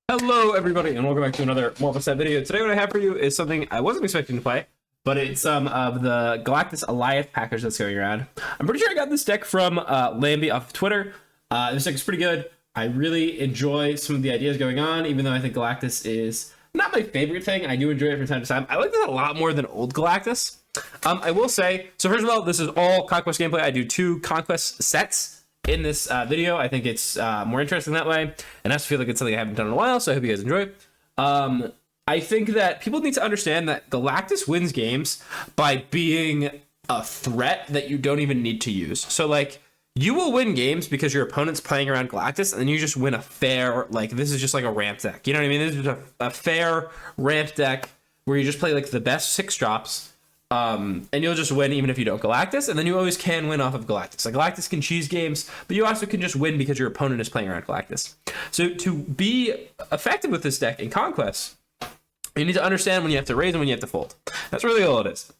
Hello everybody and welcome back to another multiple set video. Today what I have for you is something I wasn't expecting to play, but it's some of the Galactus Alioth package that's going around. I'm pretty sure I got this deck from Lambie off of Twitter. This deck is pretty good. I really enjoy some of the ideas going on, even though I think Galactus is not my favorite thing. I do enjoy it from time to time. I like this a lot more than old Galactus. I will say, so first of all, this is all Conquest gameplay. I do 2 Conquest sets in this video. I think it's more interesting that way, and I also feel like it's something I haven't done in a while, so I hope you guys enjoy. I think that people need to understand that Galactus wins games by being a threat that you don't even need to use. So like, you will win games because your opponent's playing around Galactus, and then you just win a fair, like, this is just like a ramp deck, you know what I mean? This is just a fair ramp deck where you just play like the best 6 drops, and you'll just win even if you don't Galactus, and then you always can win off of Galactus. Like, Galactus can cheese games, but you also can just win because your opponent is playing around Galactus. So to be effective with this deck in Conquest, you need to understand when you have to raise and when you have to fold. That's really all it is.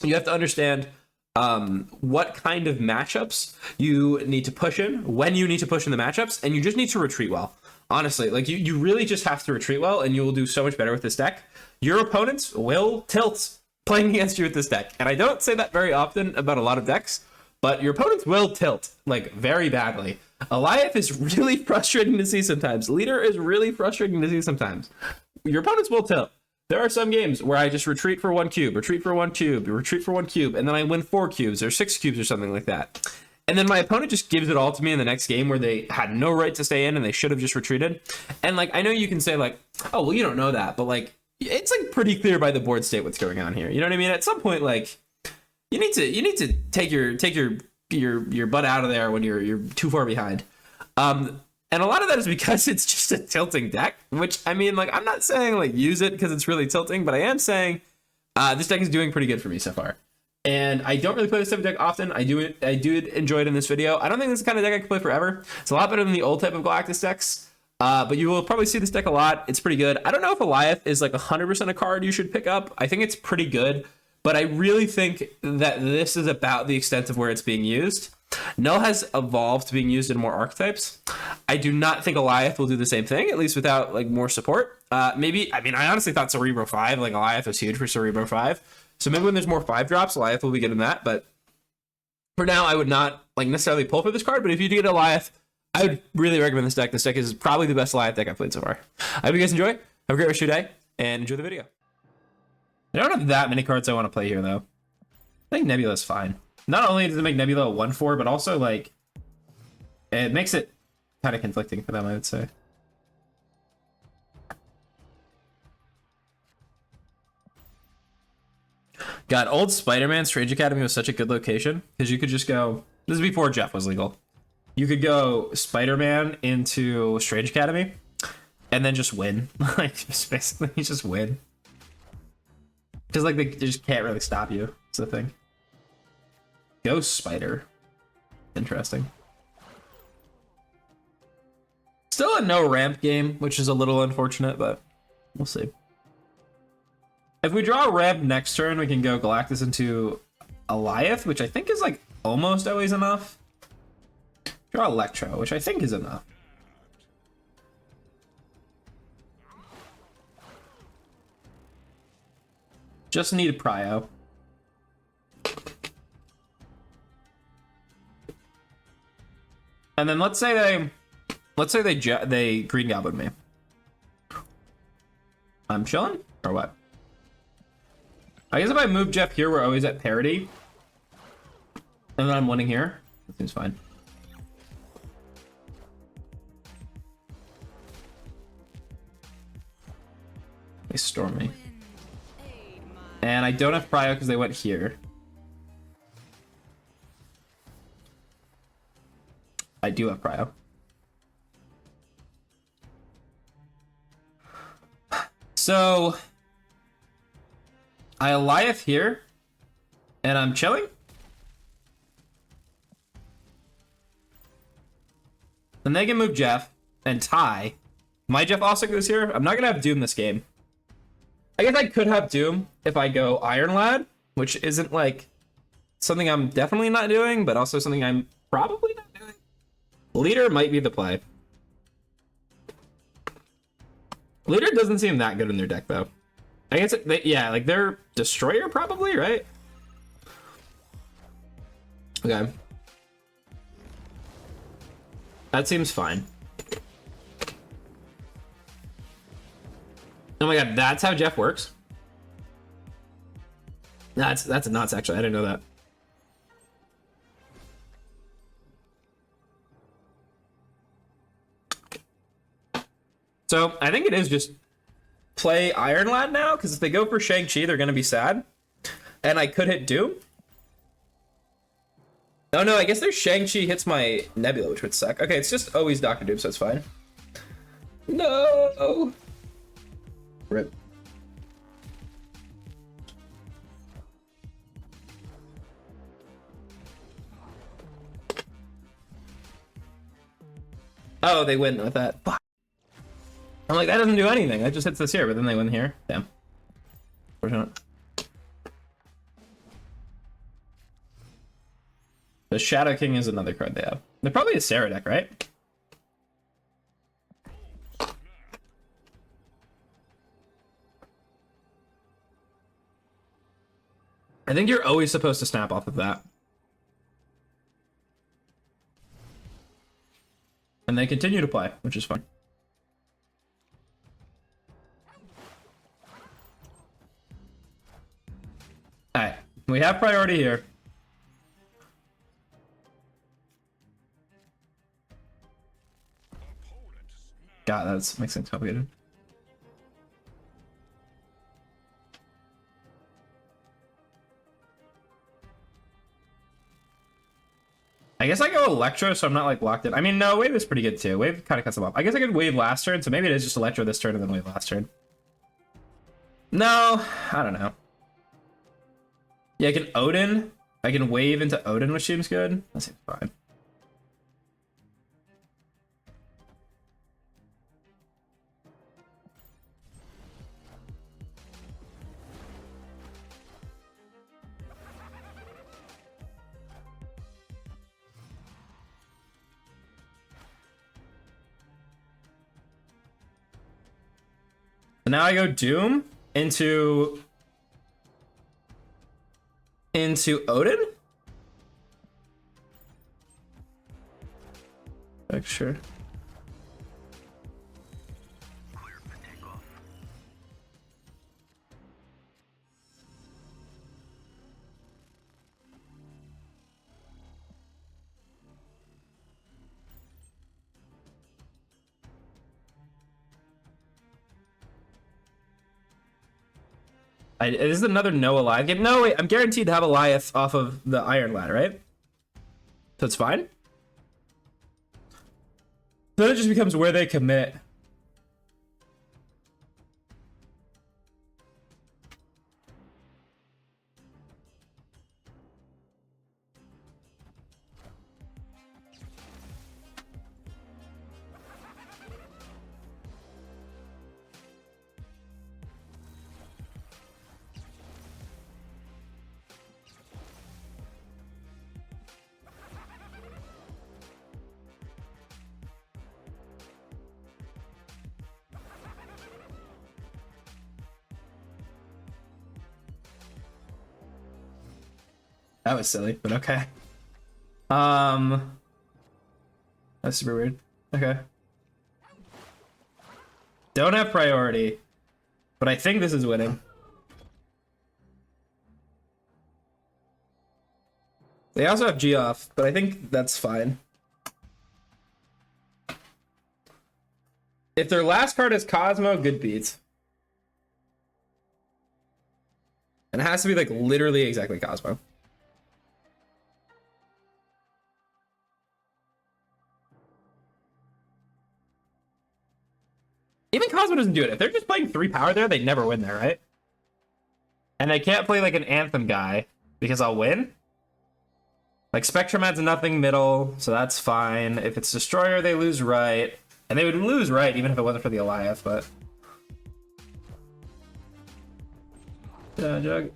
You have to understand what kind of matchups you need to push in, when you need to push in the matchups, and you just need to retreat well. Honestly, like, you really just have to retreat well, and you will do so much better with this deck. Your opponents will tilt playing against you with this deck, and I don't say that very often about a lot of decks, but your opponents will tilt, like, very badly. Alioth is really frustrating to see sometimes. Leader is really frustrating to see sometimes. Your opponents will tilt. There are some games where I just retreat for 1 cube, retreat for 1 cube, retreat for 1 cube, and then I win 4 cubes or 6 cubes or something like that. And then my opponent just gives it all to me in the next game where they had no right to stay in and they should have just retreated. And like, I know you can say like, oh, well, you don't know that, but like, it's like pretty clear by the board state what's going on here. You know what I mean? At some point, like, you need to take your butt out of there when you're too far behind. And a lot of that is because it's just a tilting deck, which, I mean, like, I'm not saying like use it because it's really tilting, but I am saying this deck is doing pretty good for me so far. And I don't really play this type of deck often. I do enjoy it in this video. I don't think this is the kind of deck I can play forever. It's a lot better than the old type of Galactus decks. But you will probably see this deck a lot. It's pretty good. I don't know if Alioth is like 100% a card you should pick up. I think it's pretty good, but I really think that this is about the extent of where it's being used. Null has evolved to being used in more archetypes. I do not think Alioth will do the same thing, at least without like more support. Maybe, I mean, I honestly thought Cerebro 5, like Alioth was huge for Cerebro 5. So maybe when there's more 5 drops, Alioth will be good in that. But for now, I would not like necessarily pull for this card, but if you do get Alioth, I would really recommend this deck. This deck is probably the best Alioth deck I've played so far. I hope you guys enjoy. Have a great rest of your day, and enjoy the video. I don't have that many cards I want to play here, though. I think Nebula is fine. Not only does it make Nebula a 1/4, but also, like, it makes it kind of conflicting for them, I would say. God, old Spider-Man Strange Academy was such a good location, because you could just go... This is before Jeff was legal. You could go Spider-Man into Strange Academy and then just win. Like, just basically, you just win. Because, like, they just can't really stop you. It's the thing. Ghost Spider. Interesting. Still a no ramp game, which is a little unfortunate, but we'll see. If we draw a ramp next turn, we can go Galactus into Alioth, which I think is, like, almost always enough. Draw Electro, which I think is enough. Just need a prio. And then let's say they Green Goblin me. I'm chilling, or what? I guess if I move Jeff here, we're always at parity. And then I'm winning here. That seems fine. They storm me. And I don't have prio because they went here. I do have prio. So I Alioth here, and I'm chilling. Then they can move Jeff and tie. My Jeff also goes here. I'm not gonna have Doom this game. I guess I could have Doom if I go Iron Lad, which isn't like something I'm definitely not doing, but also something I'm probably not doing. Leader might be the play. Leader doesn't seem that good in their deck, though. I guess, yeah, like they're Destroyer, probably, right? Okay. That seems fine. Oh my god, that's how Jeff works? That's nuts, actually. I didn't know that. So, I think it is just play Iron Lad now, because if they go for Shang-Chi, they're going to be sad. And I could hit Doom. Oh no, I guess there's Shang-Chi hits my Nebula, which would suck. Okay, it's just always Dr. Doom, so it's fine. No! Rip. Oh, they win with that. Fuck. I'm like, that doesn't do anything. That just hits this here, but then they win here. Damn. Fortunate. The Shadow King is another card they have. They're probably a Sarah deck, right? I think you're always supposed to snap off of that. And they continue to play, which is fun. Alright, we have priority here. God, that makes things complicated. I guess I go Electro, so I'm not like locked in. I mean, no, Wave is pretty good too. Wave kind of cuts them off. I guess I could Wave last turn, so maybe it is just Electro this turn and then Wave last turn. No, I don't know. Yeah, I can Odin. I can Wave into Odin, which seems good. That seems fine. So now I go Doom into Odin? Like, sure. This is another no Alioth game. No, wait, I'm guaranteed to have Alioth off of the Iron Lad, right? So it's fine. Then it just becomes where they commit. That was silly, but okay. That's super weird. Okay. Don't have priority, but I think this is winning. They also have G off, but I think that's fine. If their last card is Cosmo, good beats. And it has to be like literally exactly Cosmo. Even Cosmo doesn't do it. If they're just playing 3 power there, they never win there, right? And they can't play like an Anthem guy because I'll win. Like Spectrum adds nothing middle, so that's fine. If it's Destroyer, they lose right. And they would lose right even if it wasn't for the Alioth, but... Jug.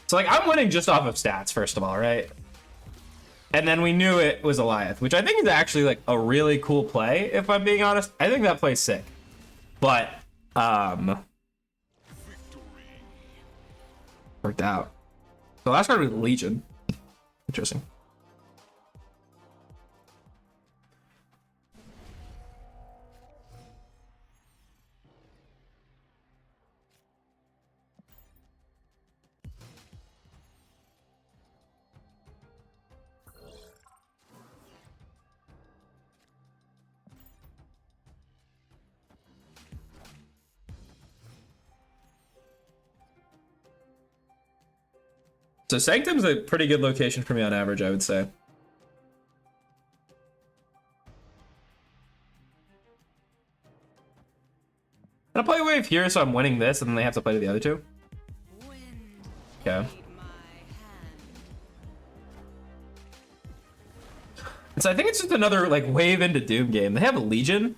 So like I'm winning just off of stats, first of all, right? And then we knew it was Alioth, which I think is actually like a really cool play, if I'm being honest. I think that play's sick. But, worked out. The last card was Legion. Interesting. So Sanctum's a pretty good location for me on average, I would say. I'll play wave here, so I'm winning this, and then they have to play to the other two. Okay. So I think it's just another like wave into Doom game. They have a Legion.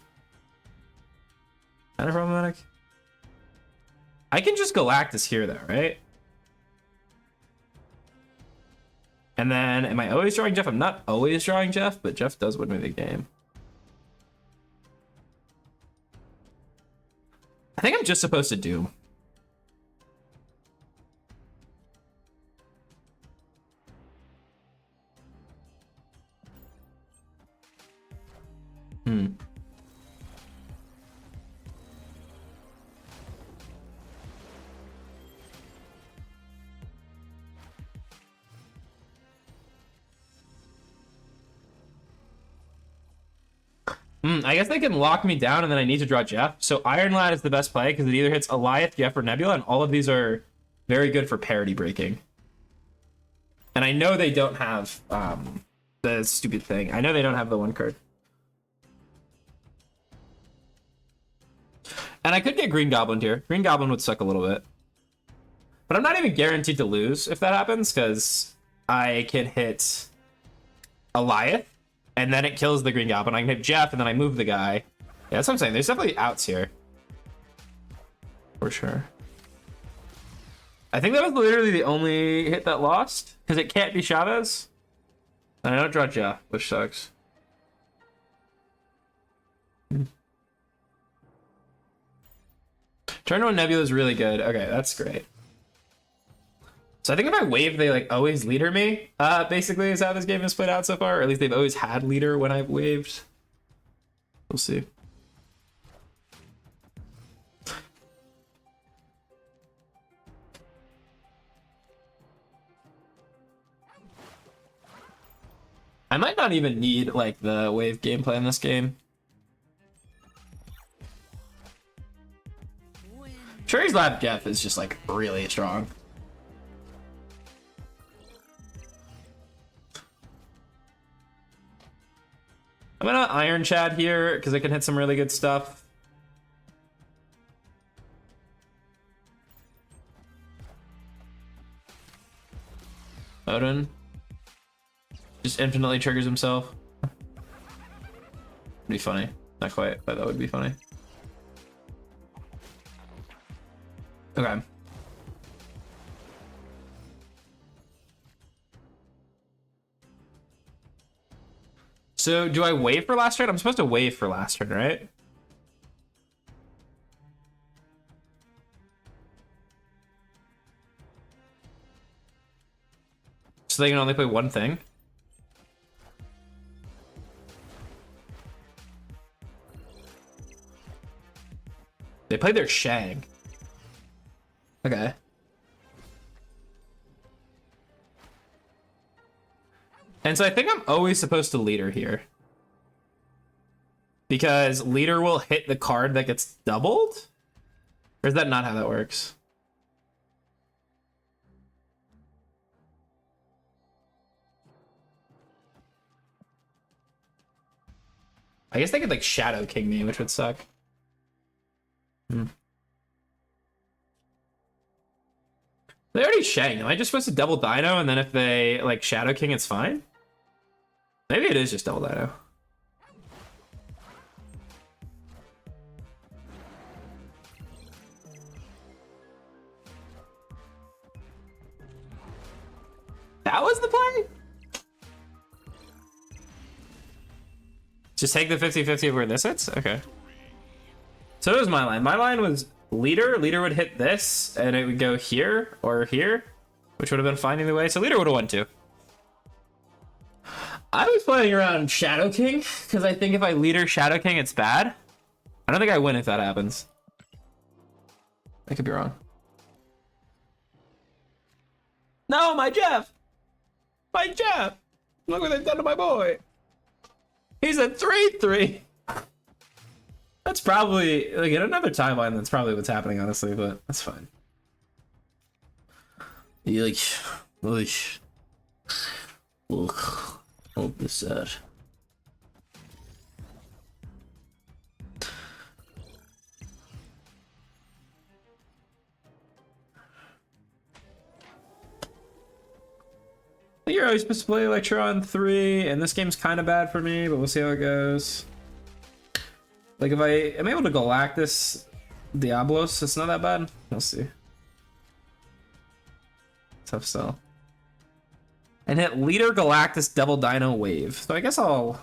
Kind of problematic. I can just Galactus here though, right? And then, am I always drawing Jeff? I'm not always drawing Jeff, but Jeff does win me the game. I think I'm just supposed to Doom. I guess they can lock me down and then I need to draw Jeff. So Iron Lad is the best play because it either hits Alioth, Jeff, or Nebula, and all of these are very good for parity breaking. And I know they don't have the stupid thing. I know they don't have the one card. And I could get Green Goblin here. Green Goblin would suck a little bit. But I'm not even guaranteed to lose if that happens because I can hit Alioth. And then it kills the Green Goblin. I can hit Jeff, and then I move the guy. Yeah, that's what I'm saying. There's definitely outs here. For sure. I think that was literally the only hit that lost. Because it can't be Chavez. And I don't draw Jeff, which sucks. Turn one Nebula is really good. Okay, that's great. So I think if I wave, they like always leader me, basically is how this game has played out so far. Or at least they've always had leader when I've waved. We'll see. I might not even need like the wave gameplay in this game. Cherry's Lab Jeff is just like really strong. I'm gonna Iron Chad here because I can hit some really good stuff. Odin just infinitely triggers himself. Would be funny. Not quite, but that would be funny. Okay. So do I wave for last turn? I'm supposed to wave for last turn, right? So they can only play one thing? They play their Shang. Okay. And so I think I'm always supposed to leader here. Because leader will hit the card that gets doubled? Or is that not how that works? I guess they could like Shadow King me, which would suck. They already Shang. Am I just supposed to double Dino and then if they like Shadow King, it's fine? Maybe it is just double Dino. That was the play? Just take the 50-50 where this hits? Okay. So it was my line. My line was leader. Leader would hit this, and it would go here or here, which would have been fine either way. So leader would have won too. I was playing around Shadow King, because I think if I leader Shadow King, it's bad. I don't think I win if that happens. I could be wrong. No, my Jeff! My Jeff! Look what they've done to my boy! He's a 3-3! That's probably, like, in another timeline, that's probably what's happening, honestly, but that's fine. Like, look, hold this out. You're always supposed to play Electro on 3, and this game's kind of bad for me, but we'll see how it goes. Like, if I am able to Galactus Diablos, it's not that bad. We'll see. Tough sell. And hit leader Galactus Devil Dino Wave. So I guess I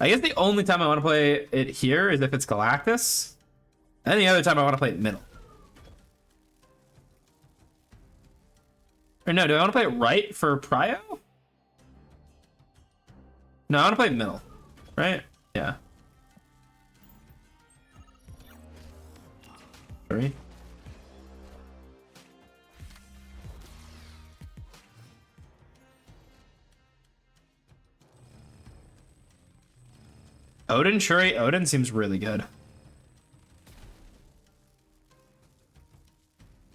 guess the only time I want to play it here is if it's Galactus. And the other time I want to play it middle. Or no, do I want to play it right for Prio? No, I want to play middle. Right? Yeah. 3. Odin, Shuri, Odin seems really good.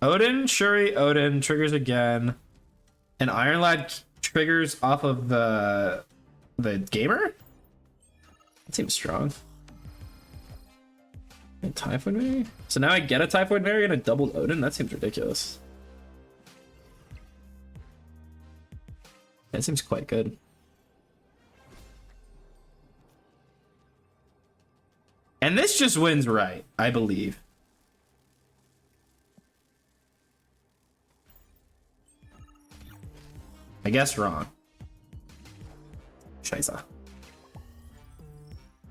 Odin, Shuri, Odin, triggers again. And Iron Lad triggers off of the gamer? That seems strong. And Typhoid Mary? So now I get a Typhoid Mary and a doubled Odin? That seems ridiculous. That seems quite good. And this just wins right, I believe. I guess wrong. Scheiße.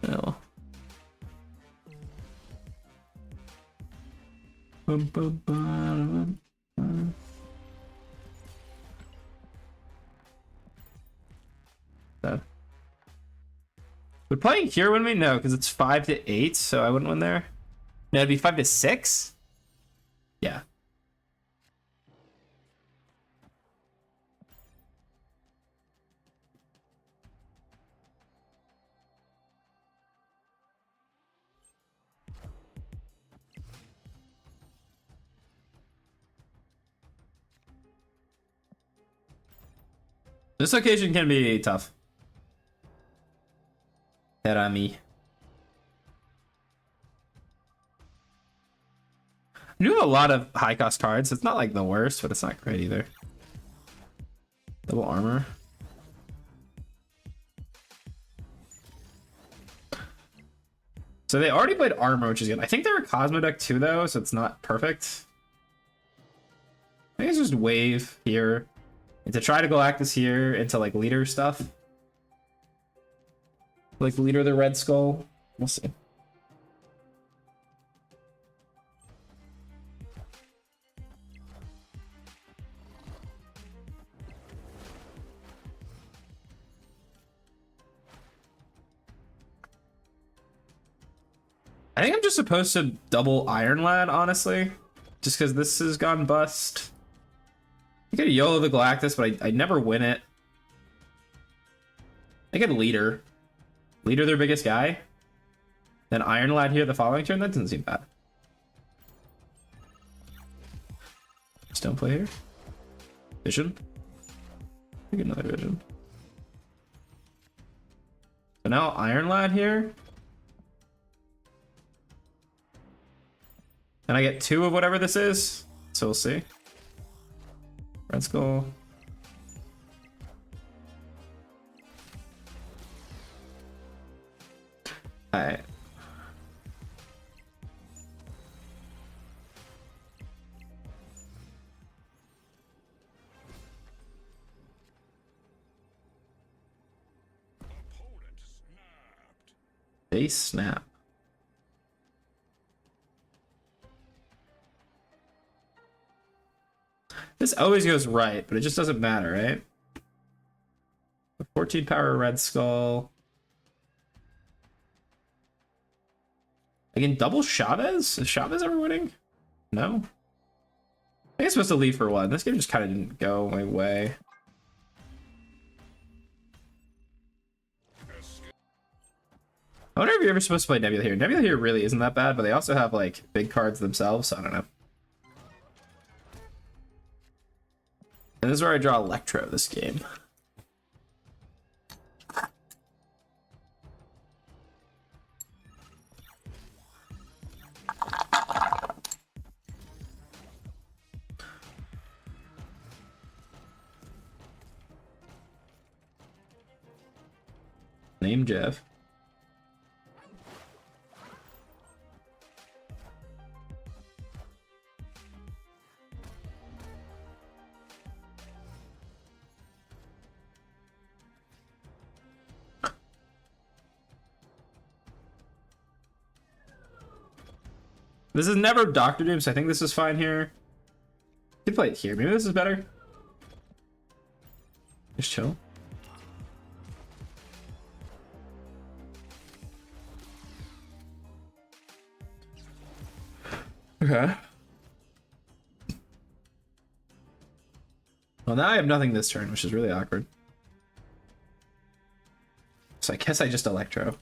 No. Would playing here win me? No, because it's 5 to 8, so I wouldn't win there. No, it'd be 5 to 6? Yeah. This occasion can be tough. Terami. I do have a lot of high cost cards. It's not like the worst, but it's not great either. Double armor. So they already played armor, which is good. I think they're a Cosmo deck too, though, so it's not perfect. I think it's just wave here. And to try to Galactus here into like leader stuff. Like leader the Red Skull. We'll see. I think I'm just supposed to double Iron Lad, honestly. Just because this has gone bust. I could YOLO the Galactus, but I never win it. I get leader. Leader their biggest guy. Then Iron Lad here the following turn. That doesn't seem bad. Just don't play here. Vision. I get another vision. So now Iron Lad here. And I get 2 of whatever this is. So we'll see. Red Skull. Alright. They snap. This always goes right, but it just doesn't matter, right? The 14 power Red Skull. Again, double Chavez? Is Chavez ever winning? No. I think I'm supposed to leave for one. This game just kind of didn't go my way. I wonder if you're ever supposed to play Nebula here. Nebula here really isn't that bad, but they also have like big cards themselves, so I don't know. And this is where I draw Electro this game. Name Jeff. This is never Doctor Doom, so I think this is fine here. You could play it here. Maybe this is better. Just chill. Okay. Well, now I have nothing this turn, which is really awkward. So I guess I just Electro.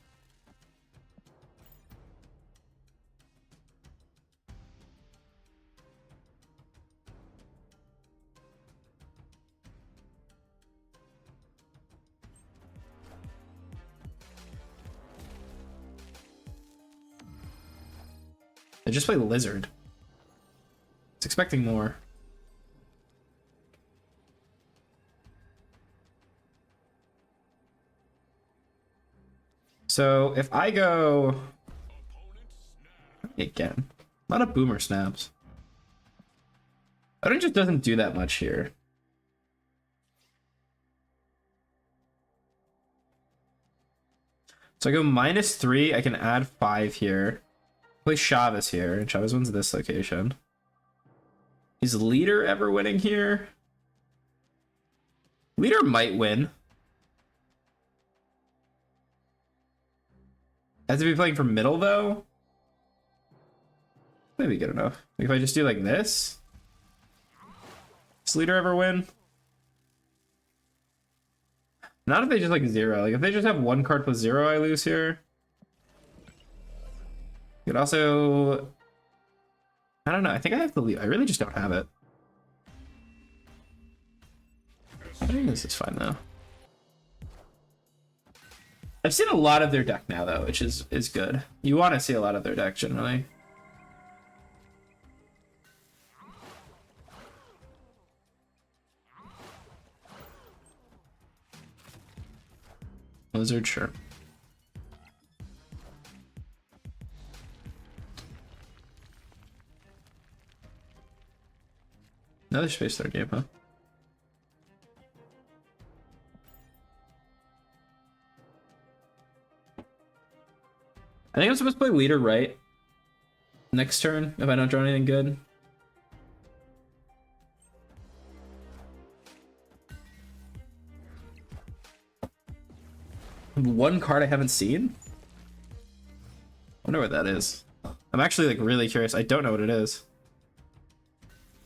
I just play Lizard. It's expecting more. So if I go again, a lot of boomer snaps. Odin just doesn't do that much here. So I go -3. I can add 5 here. Play Chavez here, and Chavez wins this location. Is Leader ever winning here? Leader might win. Has to be playing from middle though. Maybe good enough. Like if I just do like this, does Leader ever win? Not if they just like 0. Like if they just have 1 card plus 0, I lose here. You could also, I don't know. I think I have to leave. I really just don't have it. I think this is fine though. I've seen a lot of their deck now though, which is good. You want to see a lot of their deck generally. Lizard, sure. Another space third game, huh? I think I'm supposed to play Leader right next turn if I don't draw anything good. One card I haven't seen? I wonder what that is. I'm actually like really curious. I don't know what it is.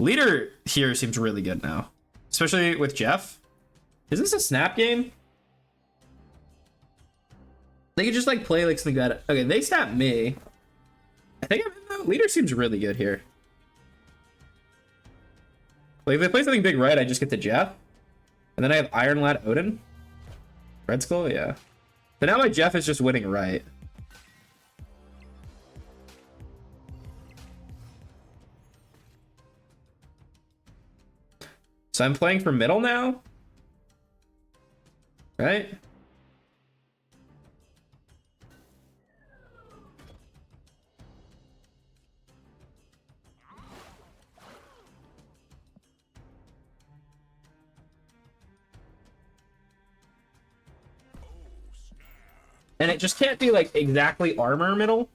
Leader here seems really good now, especially with Jeff. Is this a snap game? They could just like play like something that. Okay, they snap me. I think Leader seems really good here. Like if they play something big right, I just get to Jeff, and then I have Iron Lad Odin, Red Skull, yeah. But now my Jeff is just winning right. So I'm playing for middle now, right? and it just can't be like exactly armor middle.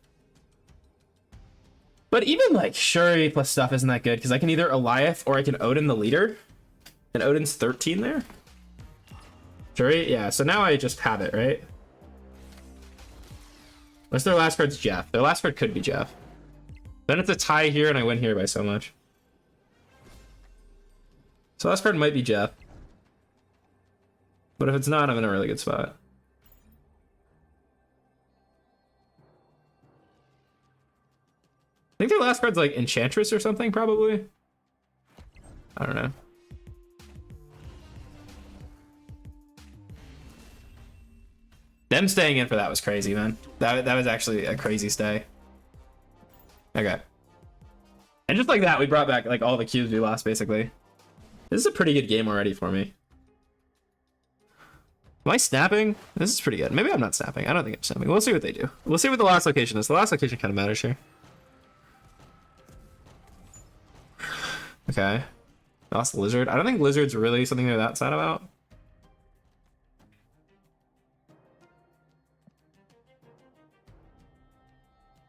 But even like Shuri plus stuff isn't that good because I can either Alioth or I can Odin the leader, and Odin's 13 there. Shuri, yeah. So now I just have it, right? Unless their last card's Jeff. Their last card could be Jeff. Then it's a tie here, and I win here by so much. So last card might be Jeff. But if it's not, I'm in a really good spot. I think their last card's like Enchantress or something, probably. I don't know. Them staying in for that was crazy, man. That was actually a crazy stay. Okay. And just like that, we brought back like all the cubes we lost, basically. This is a pretty good game already for me. Am I snapping? This is pretty good. Maybe I'm not snapping. I don't think I'm snapping. We'll see what they do. We'll see what the last location is. The last location kind of matters here. Okay. Lost Lizard. I don't think Lizard's really something they're that sad about.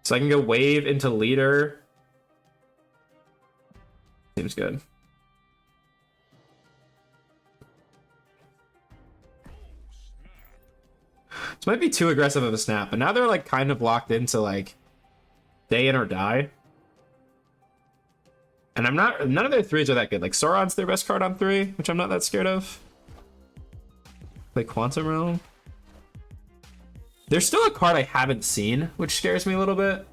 So I can go wave into leader. Seems good. This might be too aggressive of a snap, but now they're like kind of locked into like stay in or die. And I'm not, none of their threes are that good. Like Sauron's their best card on 3, which I'm not that scared of. Like Quantum Realm. There's still a card I haven't seen, which scares me a little bit.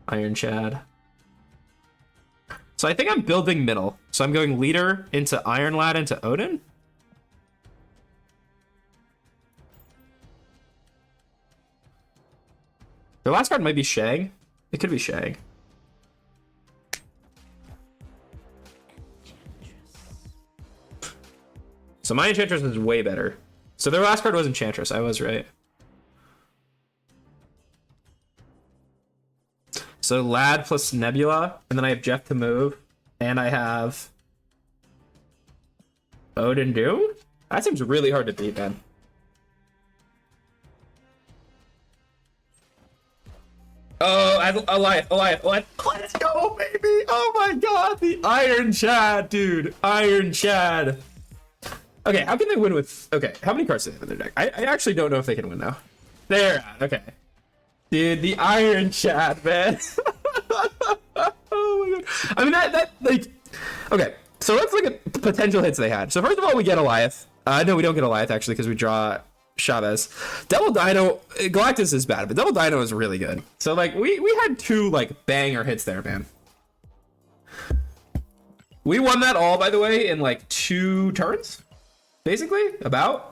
Iron Chad. So I think I'm building middle. So I'm going leader into Iron Lad into Odin. Their last card might be Shang. It could be Shang. So my Enchantress is way better. So their last card was Enchantress. I was right. So Lad plus Nebula, and then I have Jeff to move, and I have Odin Doom? That seems really hard to beat, man. Oh, Alioth. Let's go, baby. Oh my god, the Iron Chad, dude. Iron Chad. Okay, how can they win with... Okay, how many cards do they have in their deck? I actually don't know if they can win now. There, okay. Dude, the Iron Chad, man. Oh my god. I mean, that, like... Okay, so let's look at the potential hits they had. So first of all, we get Alioth. No, we don't get Alioth, actually, because we draw Chavez. Double Dino... Galactus is bad, but Double Dino is really good. So, like, we had 2, like, banger hits there, man. We won that all, by the way, in, like, 2 turns? Basically, about.